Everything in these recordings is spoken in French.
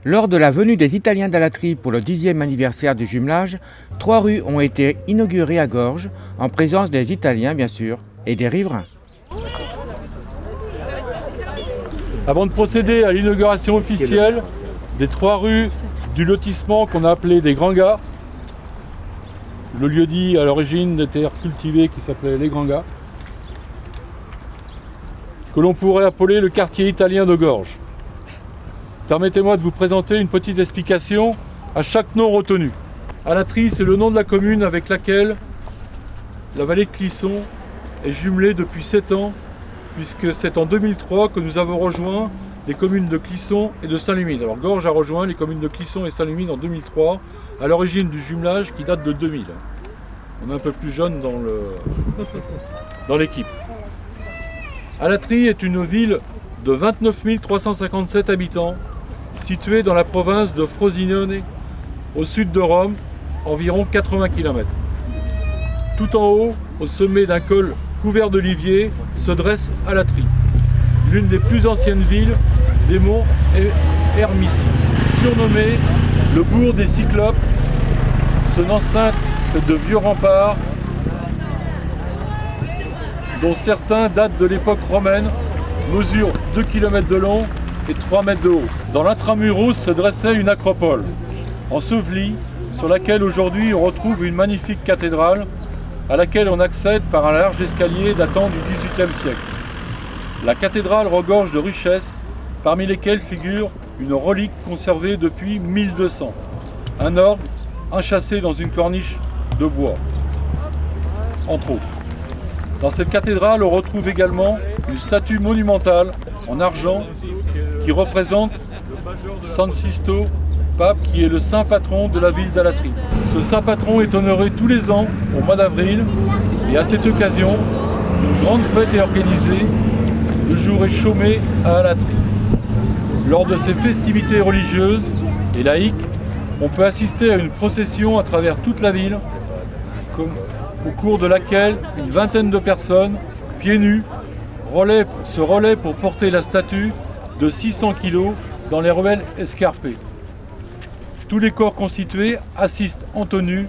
Lors de la venue des Italiens d'Alatri pour le 10e anniversaire du jumelage, 3 rues ont été inaugurées à Gorges, en présence des Italiens bien sûr, et des riverains. Avant de procéder à l'inauguration officielle des 3 rues du lotissement qu'on a appelé des Grands Gars, le lieu-dit à l'origine des terres cultivées qui s'appelait les Grands Gars, que l'on pourrait appeler le quartier italien de Gorges. Permettez-moi de vous présenter une petite explication à chaque nom retenu. Alatri, c'est le nom de la commune avec laquelle la vallée de Clisson est jumelée depuis 7 ans, puisque c'est en 2003 que nous avons rejoint les communes de Clisson et de Saint-Lumine. Alors Gorges a rejoint les communes de Clisson et Saint-Lumine en 2003, à l'origine du jumelage qui date de 2000. On est un peu plus jeune dans l'équipe. Alatri est une ville de 29 357 habitants, située dans la province de Frosinone, au sud de Rome, environ 80 km. Tout en haut, au sommet d'un col couvert d'oliviers, se dresse Alatri, l'une des plus anciennes villes des monts Hermici, surnommée le bourg des Cyclopes. Son enceinte fait de vieux remparts, dont certains datent de l'époque romaine, mesurent 2 km de long et 3 mètres de haut. Dans l'intramuros se dressait une acropole, ensevelie, sur laquelle aujourd'hui on retrouve une magnifique cathédrale, à laquelle on accède par un large escalier datant du XVIIIe siècle. La cathédrale regorge de richesses, parmi lesquelles figure une relique conservée depuis 1200, un orgue enchâssé dans une corniche de bois, entre autres. Dans cette cathédrale, on retrouve également une statue monumentale en argent qui représente San Sisto, pape, qui est le saint patron de la ville d'Alatri. Ce saint patron est honoré tous les ans au mois d'avril, et à cette occasion, une grande fête est organisée. Le jour est chômé à Alatri. Lors de ces festivités religieuses et laïques, on peut assister à une procession à travers toute la ville, au cours de laquelle une vingtaine de personnes, pieds nus, se relaient pour porter la statue de 600 kg dans les ruelles escarpées. Tous les corps constitués assistent en tenue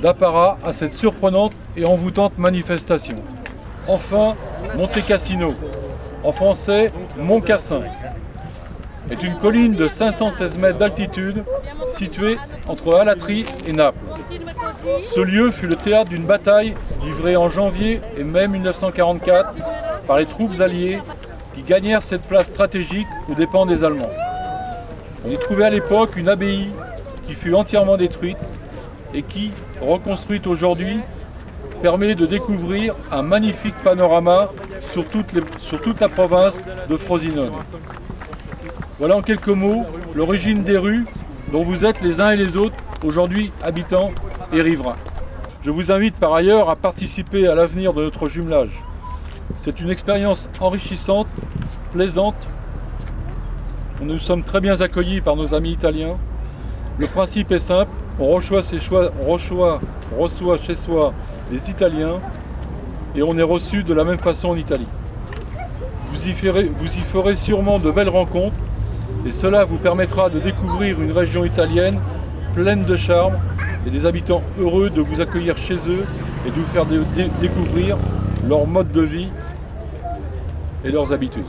d'apparat à cette surprenante et envoûtante manifestation. Enfin, Monte Cassino, en français Mont Cassin, est une colline de 516 mètres d'altitude située entre Alatri et Naples. Ce lieu fut le théâtre d'une bataille livrée en janvier et mai 1944 par les troupes alliées qui gagnèrent cette place stratégique aux dépens des Allemands. On y trouvait à l'époque une abbaye qui fut entièrement détruite et qui, reconstruite aujourd'hui, permet de découvrir un magnifique panorama sur toute la province de Frosinone. Voilà en quelques mots l'origine des rues dont vous êtes les uns et les autres aujourd'hui habitants et riverains. Je vous invite par ailleurs à participer à l'avenir de notre jumelage. C'est une expérience enrichissante, plaisante. Nous sommes très bien accueillis par nos amis italiens. Le principe est simple, on reçoit chez soi des Italiens et on est reçu de la même façon en Italie. Vous y ferez sûrement de belles rencontres et cela vous permettra de découvrir une région italienne pleine de charme et des habitants heureux de vous accueillir chez eux et de vous faire découvrir leur mode de vie et leurs habitudes.